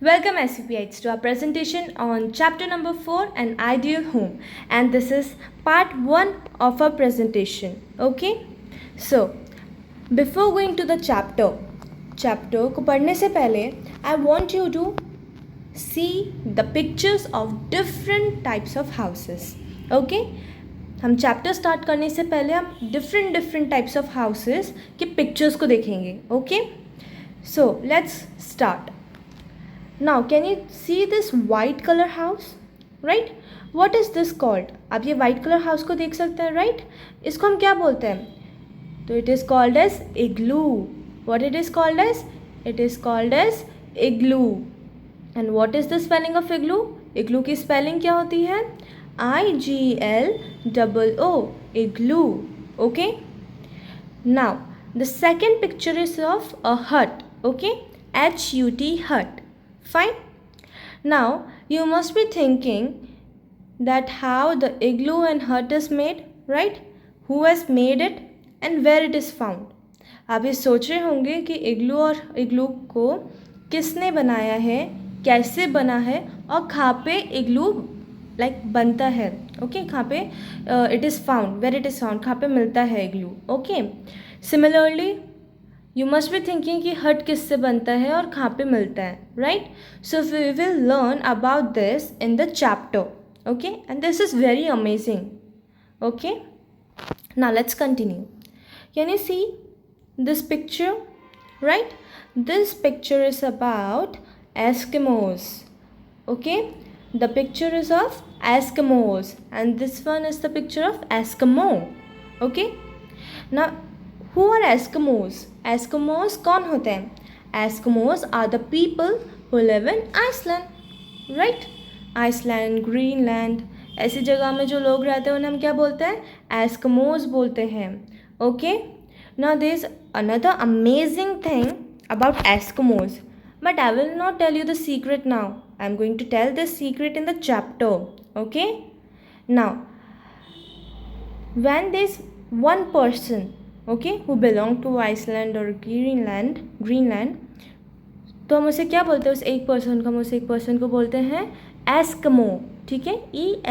Welcome SCPites to our presentation on chapter number 4, An Ideal Home, and this is part 1 of our presentation. Okay, so before going to the chapter को पढ़ने से पहले I want you to see the pictures of different types of houses. Okay, हम chapter start करने से पहले हम different types of houses के पिक्चर्स को देखेंगे. Okay, so let's start. Now, can you see this white color house? Right? What is this called? आप ये white color house को देख सकते हैं, right? इसको हम क्या बोलते हैं? तो it is called as igloo. What it is called as? It is called as igloo. And what is the spelling of igloo? Igloo की spelling क्या होती है? IGLOO. Igloo. Okay? Now, the second picture is of a hut. Okay? HUT hut. Fine. Now you must be thinking that how the igloo and hut is made, right? Who has made it and where it is found? आप ये सोच रहे होंगे कि इग्लू और इग्लू को किसने बनाया है, कैसे बना है और कहाँ पे इग्लू बनता है. ओके, कहाँ पे it is found, where it is found, कहाँ पे मिलता है igloo. Okay, similarly you must be thinking कि हट किससे बनता है और कहाँ पे मिलता है, right? So we will learn about this in the chapter. Okay, and this is very amazing. Okay, now let's continue. Can you see this picture? Right, this picture is about Eskimos. Okay, the picture is of Eskimos and this one is the picture of Eskimo. Okay, now who are Eskimos? Eskimos कौन होते हैं? Eskimos are the people who live in Iceland, right? Iceland, Greenland, ऐसी जगह में जो लोग रहते हैं उन्हें हम क्या बोलते हैं? Eskimos बोलते हैं. Okay? Now there is another amazing thing about Eskimos, but I will not tell you the secret now. I am going to tell this secret in the chapter. Okay? Now, when there is one person who belong to Iceland or Greenland, तो हम उसे क्या बोलते हैं? उस एक person को, हम उस एक पर्सन को बोलते हैं एस्किमो. ठीक है,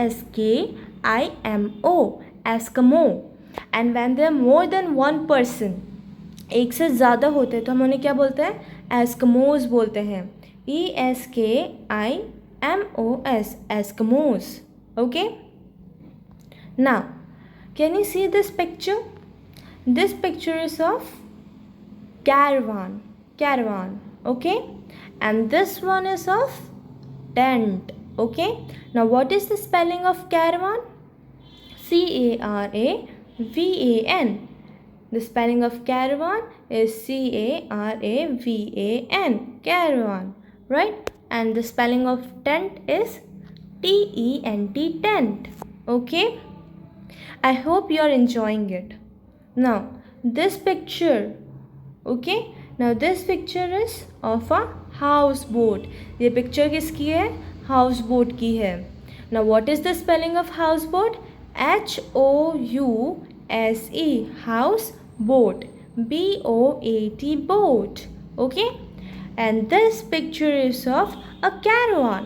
ESKIMO, Eskimo. And when there more than one person, एक से ज़्यादा होते हैं, तो हम उन्हें क्या बोलते हैं? एस्किमोस बोलते हैं. ESKIMOS, Eskimos. Okay, now can you see this picture? This picture is of caravan, okay, and this one is of tent. Okay, now what is the spelling of caravan? CARAVAN. The spelling of caravan is CARAVAN, caravan, right? And the spelling of tent is TENT, tent. Okay, I hope you are enjoying it. Now this picture, okay, now this picture is of a houseboat. ये picture किसकी है? Houseboat की है. Now what is the spelling of houseboat? HOUSE, houseboat. BOAT, boat. Okay, and this picture is of a caravan.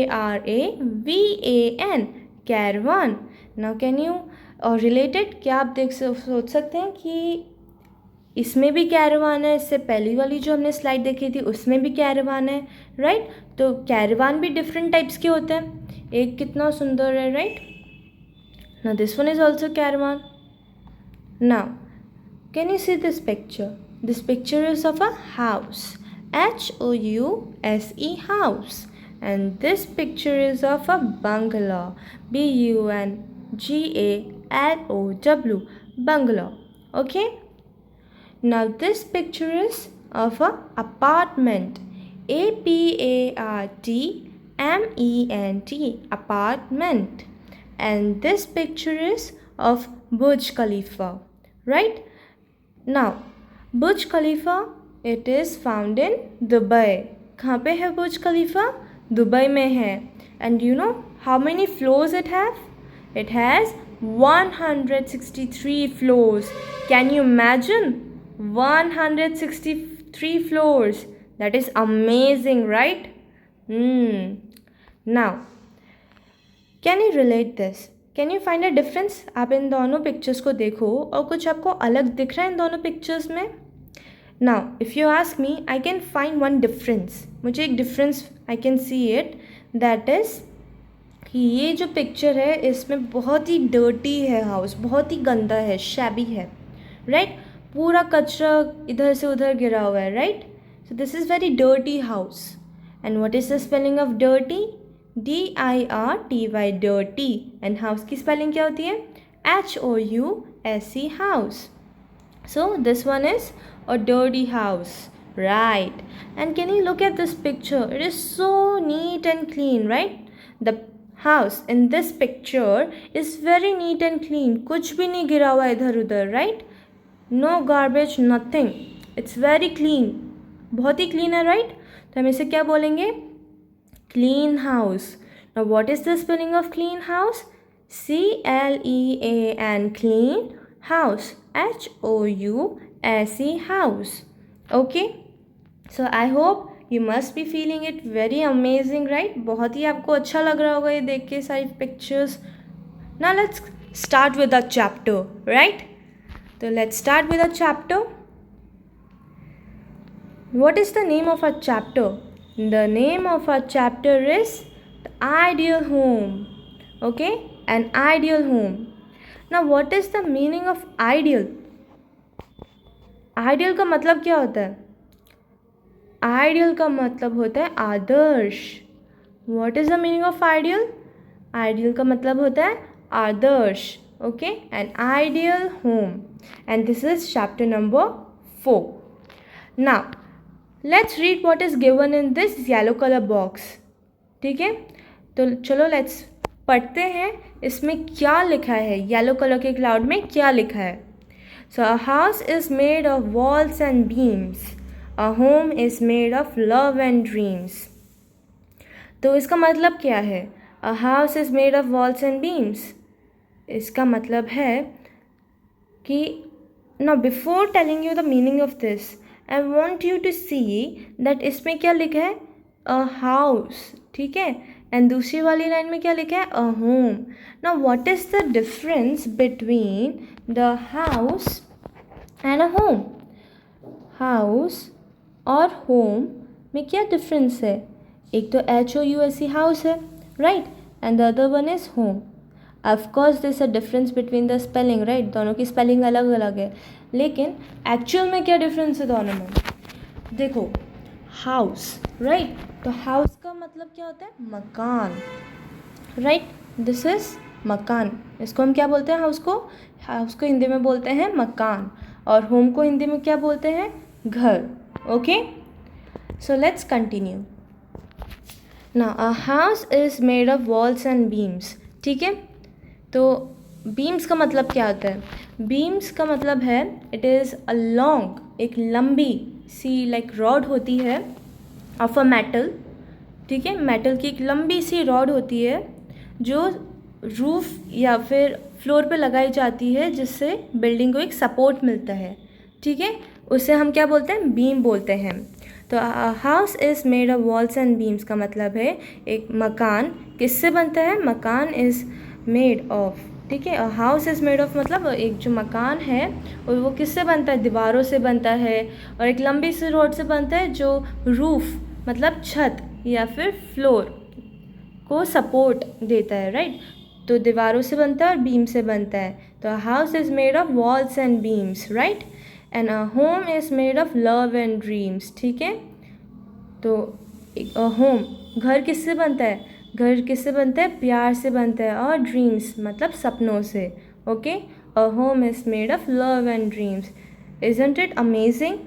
CARAVAN, caravan. Now can you और related क्या आप सोच सकते हैं कि इसमें भी कैरवान है? इससे पहली वाली जो हमने स्लाइड देखी थी उसमें भी कैरवान है, राइट? तो कैरवान भी डिफरेंट टाइप्स के होते हैं. एक कितना सुंदर है, right? Now this one is also caravan. Now can you see this picture? This picture is of a house. HOUSE, house. And this picture is of a bungalow. BUNGALOW, bungalow. Okay, now this picture is of a apartment. APARTMENT, apartment. And this picture is of Burj Khalifa, right? Now Burj Khalifa, it is found in Dubai. कहाँ पे है Burj Khalifa? Dubai में है. And you know how many floors it have? It has 163 floors. Can you imagine? 163 floors. That is amazing, right? Now, can you relate this? Can you find a difference? आप इन दोनों pictures को देखो और कुछ आपको अलग दिख रहा है इन दोनों पिक्चर्स में? Now if you ask me, I can find one difference. मुझे एक difference I can see it, that is कि ये जो पिक्चर है इसमें बहुत ही डर्टी है हाउस, बहुत ही गंदा है, शैबी है, राइट? पूरा कचरा इधर से उधर गिरा हुआ है, right? So this is very dirty house. And what is the spelling of dirty? DIRTY, dirty. And house की स्पेलिंग क्या होती है? HOUSE, house. So this one is a dirty house, right? And can you look at this picture? It is so neat and clean, right? The house in this picture is very neat and clean. कुछ भी नहीं गिरा हुआ इधर उधर, right? No garbage, nothing. It's very clean. बहुत ही clean है, right? तो हम इसे क्या बोलेंगे? Clean house. Now what is the spelling of clean house? CLEAN, clean house. HOUSE, house. Okay? So I hope you must be feeling it very amazing, right? बहुत ही आपको अच्छा लग रहा होगा ये देख के सारी pictures. Now let's start with the chapter, right? So let's start with the chapter. What is the name of our chapter? The name of our chapter is the ideal home. Okay? An ideal home. Now what is the meaning of ideal? Ideal का मतलब क्या होता है? Ideal का मतलब होता है आदर्श. What is the meaning of ideal? Ideal का मतलब होता है आदर्श. Okay? An ideal home. And this is chapter number 4. Now let's read what is given in this yellow color box. ठीक है? तो चलो let's पढ़ते हैं इसमें क्या लिखा है. येलो कलर के क्लाउड में क्या लिखा है? So a house is made of walls and beams. A home is made of love and dreams. तो इसका मतलब क्या है? A house is made of walls and beams. इसका मतलब है कि now before telling you the meaning of this, I want you to see that इसमें क्या लिखा है? A house. ठीक है? एंड दूसरी वाली लाइन में क्या लिखा है? A home. Now what is the difference between the house and a home? House और होम में क्या डिफरेंस है? एक तो HOUSE हाउस है, right? And the other one is home. Of course this a difference between the spelling, right? दोनों की spelling अलग अलग है, लेकिन एक्चुअल में क्या डिफरेंस है दोनों में? देखो, हाउस, राइट? तो हाउस का मतलब क्या होता है? मकान, राइट? दिस इज मकान. इसको हम क्या बोलते हैं? हाउस को हिंदी में बोलते हैं मकान, और होम को हिंदी में क्या बोलते हैं? घर. Okay, so let's continue. Now a house is made of walls and beams. ठीक है? तो बीम्स का मतलब क्या होता है? बीम्स का मतलब है इट इज़ अ लॉन्ग, एक लंबी सी लाइक रॉड होती है ऑफ अ मेटल. ठीक है? मेटल की एक लंबी सी रॉड होती है जो रूफ या फिर फ्लोर पे लगाई जाती है, जिससे बिल्डिंग को एक सपोर्ट मिलता है. ठीक है? उसे हम क्या बोलते हैं? बीम बोलते हैं. तो house is made of walls and beams का मतलब है एक मकान किससे बनता है? मकान इज़ मेड ऑफ. ठीक है? हाउस इज़ मेड ऑफ मतलब एक जो मकान है और वो किससे बनता है? दीवारों से बनता है, और एक लंबी सी रॉड से बनता है जो रूफ मतलब छत या फिर फ्लोर को सपोर्ट देता है, राइट? तो दीवारों से बनता है और बीम से बनता है. तो house is made of walls and beams, right? And a home is made of love and dreams. ठीक है? तो होम, घर किससे बनता है? घर किससे बनता है? प्यार से बनता है, और ड्रीम्स मतलब सपनों से. Okay? A home is made of love and dreams. Isn't it amazing?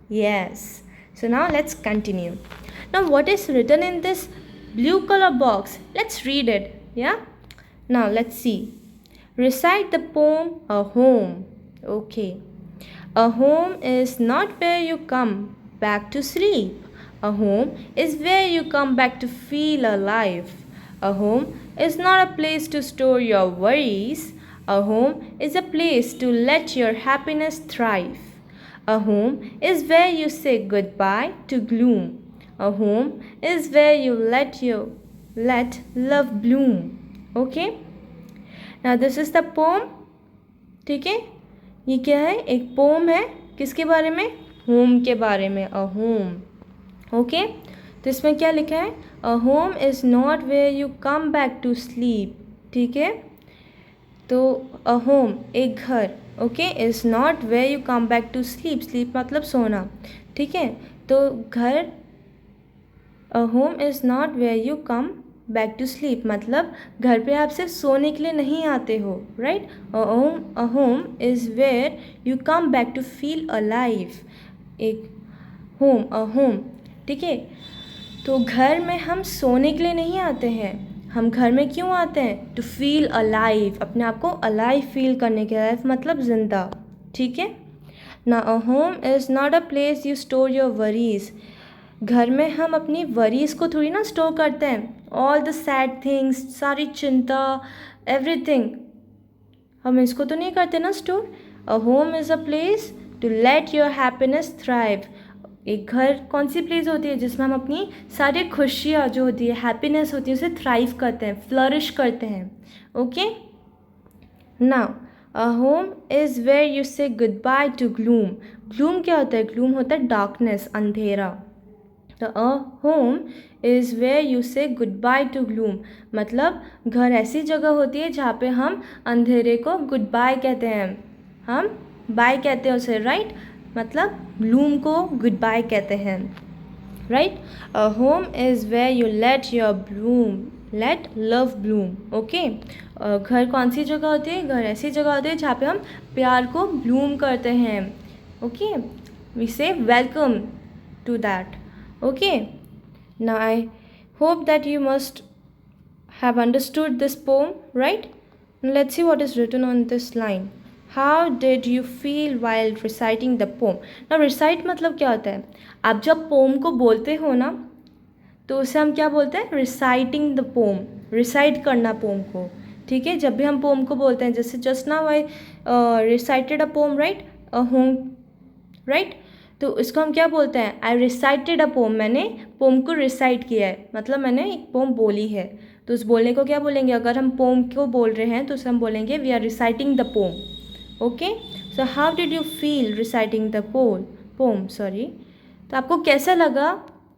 Yes. So now let's continue. Now what is written in this blue color box? Let's read it. Yeah? Now let's see. Recite the poem A Home. Okay. A home is not where you come back to sleep. A home is where you come back to feel alive. A home is not a place to store your worries. A home is a place to let your happiness thrive. A home is where you say goodbye to gloom. A home is where you let love bloom. Okay? Now this is the poem. ठीक है, ये क्या है, एक pome है, किसके बारे में, होम के बारे में, अ होम. ओके, तो इसमें क्या लिखा है, a home is not where you come back to sleep. ठीक है, तो अ होम एक घर, okay, is not where you come back to sleep. Sleep मतलब सोना. ठीक है, तो घर, a home is not where you come back to sleep मतलब घर पे आप सिर्फ सोने के लिए नहीं आते हो. Right, a home is where you come back to feel alive. एक होम, अ होम. ठीक है, तो घर में हम सोने के लिए नहीं आते हैं, हम घर में क्यों आते हैं, टू फील अलाइव, अपने आप को अलाइव फील करने के. लाइफ मतलब जिंदा. ठीक है ना, अ home is not a place you store your worries. घर में हम अपनी वरीज को थोड़ी ना स्टोर करते हैं. ऑल द सैड थिंग्स, सारी चिंता, एवरीथिंग, हम इसको तो नहीं करते ना store. A home is a place to let your happiness thrive. एक घर कौन सी प्लेस होती है जिसमें हम अपनी सारी खुशियाँ जो होती है, हैप्पीनेस होती है, उसे थ्राइव करते हैं, फ्लरिश करते हैं. Okay, now a home is where you say goodbye to gloom. Gloom क्या होता है, ग्लूम होता है डार्कनेस, अंधेरा. तो a home is where you say goodbye to gloom मतलब घर ऐसी जगह होती है जहाँ पे हम अंधेरे को गुड बाय कहते हैं, हम बाय कहते हैं उसे. राइट, मतलब ब्लूम को गुड बाय कहते हैं. Right, a home is where you let your bloom, let love bloom. Okay, घर कौन सी जगह होती है, घर ऐसी जगह होती है जहाँ पे हम प्यार को ब्लूम करते हैं. Okay, we say welcome to that. Okay, now I hope that you must have understood this poem, right? Now let's see what is written on this line. How did you feel while reciting the poem? Now recite मतलब क्या होता है, आप जब pome को बोलते हो ना तो उसे हम क्या बोलते हैं, reciting the poem, recite करना पोम को. ठीक है, जब भी हम पोम को बोलते हैं, जैसे just now I recited a poem, right? A home, right? तो इसको हम क्या बोलते हैं, आई रिसाइटेड अ पोम, मैंने पोम को रिसाइट किया है, मतलब मैंने एक पोम बोली है. तो उस बोलने को क्या बोलेंगे, अगर हम पोम को बोल रहे हैं तो उसे हम बोलेंगे we are reciting the poem. Okay, so how did you feel reciting the poem, sorry. तो आपको कैसा लगा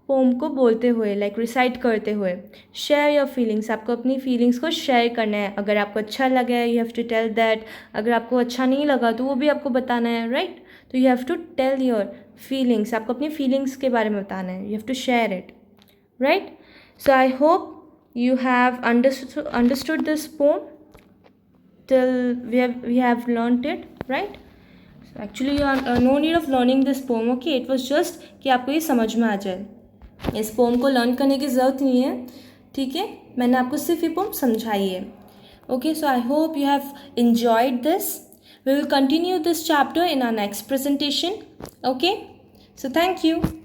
पोम को बोलते हुए, लाइक रिसाइट करते हुए. शेयर योर फीलिंग्स, आपको अपनी फीलिंग्स को शेयर करना है. अगर आपको अच्छा लगा है you have to tell that, अगर आपको अच्छा नहीं लगा तो वो भी आपको बताना है. राइट, तो you have to tell your feelings, आपको अपनी फीलिंग्स के बारे में बताना है, you have to share it. Right, so I hope you have understood this poem till we have learnt it, right? So actually you are no need of learning this poem. Okay, it was just कि आपको ये समझ में आ जाए. इस pome को learn करने की ज़रूरत नहीं है. ठीक है, मैंने आपको सिर्फ ये पोम समझाई है. Okay, so I hope you have enjoyed this. We will continue this chapter in our next presentation. Okay, so thank you.